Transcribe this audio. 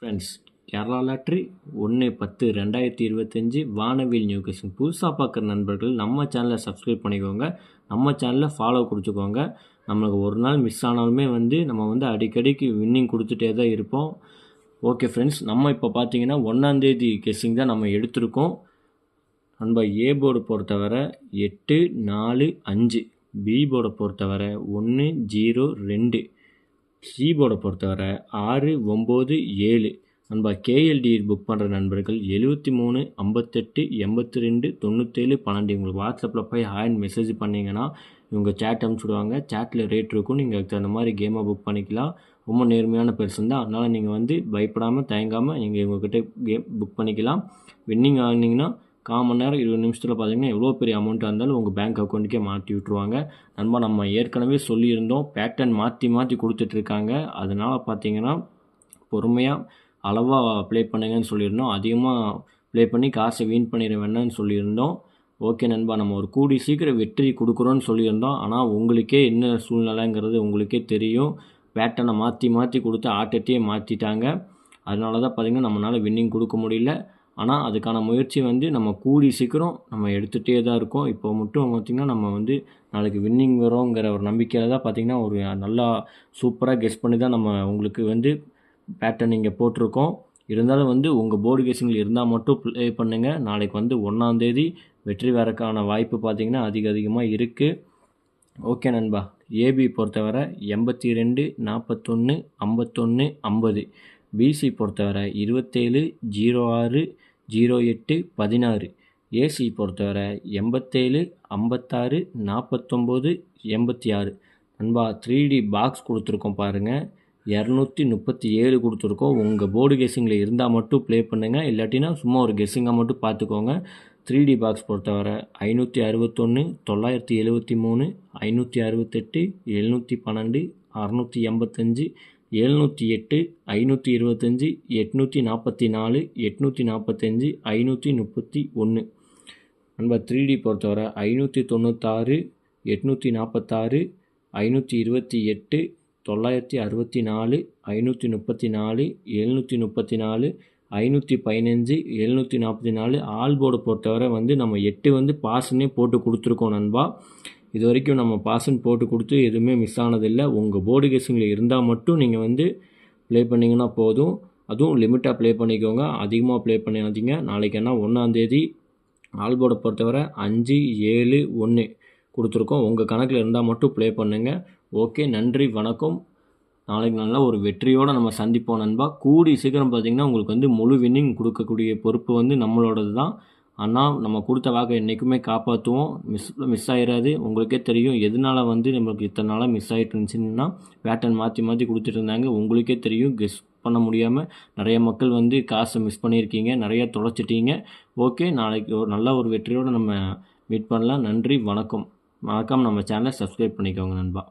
Friends, Kerala lottery 1/10/2025 வானவில் new கெஸ்டிங் புதுசாக பார்க்குற நண்பர்கள் நம்ம சேனலை சப்ஸ்கிரைப் பண்ணிக்கோங்க. நம்ம சேனலில் ஃபாலோ கொடுத்துக்கோங்க. நம்மளுக்கு ஒரு நாள் மிஸ் ஆனாலுமே நம்ம அடிக்கடிக்கு வின்னிங் கொடுத்துட்டே தான் இருப்போம். ஓகே ஃப்ரெண்ட்ஸ், நம்ம இப்போ பார்த்தீங்கன்னா 1ஆம் தேதி கெஸ்டிங் தான் நம்ம எடுத்திருக்கோம். நம்ம ஏ போர்டு பொறுத்தவரை 8, 4, 5, பி போர்டை பொறுத்தவரை 1, 0, 2, சி போர்டை பொறுத்தவரை 6, 9, 7. நம்ம கேஎல்டி புக் பண்ணுற நண்பர்கள் 73 58 82 97 12 உங்களுக்கு வாட்ஸ்அப்பில் போய் ஹாய்னு மெசேஜ் பண்ணிங்கன்னா இவங்க சேட் அனுப்பிச்சுடுவாங்க. சேட்டில் ரேட் இருக்கும், நீங்கள் அதுக்கு தகுந்த மாதிரி கேமை புக் பண்ணிக்கலாம். ரொம்ப நேர்மையான பெர்சன் தான், அதனால் நீங்கள் பயப்படாமல் தயங்காமல் நீங்கள் இவங்ககிட்ட கேம் புக் பண்ணிக்கலாம். வின்னிங் ஆகினீங்கன்னா 1/4 மணி நேரம் 20 நிமிஷத்தில் பார்த்தீங்கன்னா எவ்வளோ பெரிய அமௌண்ட்டாக இருந்தாலும் உங்கள் பேங்க் அக்கௌண்ட்டுக்கே மாற்றி விட்ருவாங்க. நம்ம ஏற்கனவே சொல்லியிருந்தோம், பேட்டர்ன் மாற்றி கொடுத்துட்ருக்காங்க. அதனால் பார்த்தீங்கன்னா பொறுமையாக அளவாக ப்ளே பண்ணுங்கன்னு சொல்லியிருந்தோம். அதிகமாக ப்ளே பண்ணி காசை வீண் பண்ணிட வேண்டாம்னு சொல்லியிருந்தோம். ஓகே நண்பா, நம்ம ஒரு கூடி சீக்கிரம் வெற்றி கொடுக்குறோன்னு சொல்லியிருந்தோம். ஆனால் உங்களுக்கே என்ன சூழ்நிலைங்கிறது உங்களுக்கே தெரியும். பேட்டர்னை மாற்றி கொடுத்து ஆட்டத்தையே மாற்றிட்டாங்க. அதனால தான் பார்த்திங்கன்னா நம்மளால் வின்னிங் கொடுக்க முடியல. ஆனால் அதுக்கான முயற்சி நம்ம கூடி சீக்கிரம் நம்ம எடுத்துகிட்டே தான் இருக்கோம். இப்போ மட்டும் பார்த்திங்கன்னா நம்ம நாளைக்கு வின்னிங் வரோங்கிற ஒரு நம்பிக்கையில் தான் பார்த்திங்கன்னா ஒரு நல்லா சூப்பராக கெஸ் பண்ணி தான் நம்ம உங்களுக்கு பேட்டர்ன் இங்கே போட்டிருக்கோம். இருந்தாலும் உங்கள் போர்டு கெஸ்ஸிங்கில் இருந்தால் மட்டும் ப்ளே பண்ணுங்கள். நாளைக்கு 1ஆம் தேதி வெற்றி வரக்கான வாய்ப்பு பார்த்திங்கன்னா அதிகமாக இருக்குது. ஓகே நண்பா, ஏபி பொறுத்தவரை 82, 41, 51, 50. பிசி பொறுத்தவரை 27, 06, 08, 16. ஏசி பொறுத்தவரை 87, 56, 49, 86. நண்பா 3D பாக்ஸ் கொடுத்துருக்கோம் பாருங்கள், 237 கொடுத்துருக்கோம். உங்கள் போர்டு கெஸ்ஸிங்கில் இருந்தால் மட்டும் ப்ளே பண்ணுங்கள், இல்லாட்டினா சும்மா ஒரு கெஸ்ஸிங்காக மட்டும் பார்த்துக்கோங்க. 3D பாக்ஸ் பொறுத்தவரை 561, 973, 568, 712, 685, 708, 525, 844, 845, 531. நண்பர் 3D பொறுத்தவரை 596, 846, 528, 964, 534, 734, 515, 744. ஆல் போர்டு பொறுத்தவரை நம்ம 8 பாஸ்ன்னே போட்டு கொடுத்துருக்கோம் நண்பா. இது வரைக்கும் நம்ம பாஸ்ன்னு போட்டு கொடுத்து எதுவுமே மிஸ் ஆனதில்லை. உங்கள் போர்டு கெஸ்ஸிங்கில் இருந்தால் மட்டும் நீங்கள் ப்ளே பண்ணிங்கன்னா போதும். அதுவும் லிமிட்டாக ப்ளே பண்ணிக்கோங்க, அதிகமாக ப்ளே பண்ணாதீங்க. நாளைக்கு 1ஆம் தேதி ஆல் போர்டை பொறுத்தவரை 5, 7, 1 கொடுத்துருக்கோம். உங்கள் கணக்கில் இருந்தால் மட்டும் ப்ளே பண்ணுங்கள். ஓகே, நன்றி, வணக்கம். நாளைக்கு நல்லா ஒரு வெற்றியோடு நம்ம சந்திப்போம் நண்பா. கூடி சீக்கிரம் பார்த்திங்கன்னா உங்களுக்கு முழு வின்னிங் கொடுக்கக்கூடிய பொறுப்பு நம்மளோடது தான். ஆனால் நம்ம கொடுத்த வாக்கை என்றைக்குமே காப்பாற்றுவோம், மிஸ் ஆகிடாது. உங்களுக்கே தெரியும் எதனால் நம்மளுக்கு இத்தனை நாளாக மிஸ் ஆகிட்டு இருந்துச்சுன்னா பேட்டர்ன் மாற்றி கொடுத்துட்டு இருந்தாங்க. உங்களுக்கே தெரியும், கெஸ் பண்ண முடியாமல் நிறைய மக்கள் காசை மிஸ் பண்ணியிருக்கீங்க, நிறைய தொலைச்சிட்டீங்க. ஓகே, நாளைக்கு நல்ல ஒரு வெற்றியோடு நம்ம மீட் பண்ணலாம். நன்றி, வணக்கம். மறக்காமல் நம்ம சேனலை சப்ஸ்கிரைப் பண்ணிக்கோங்க நண்பா.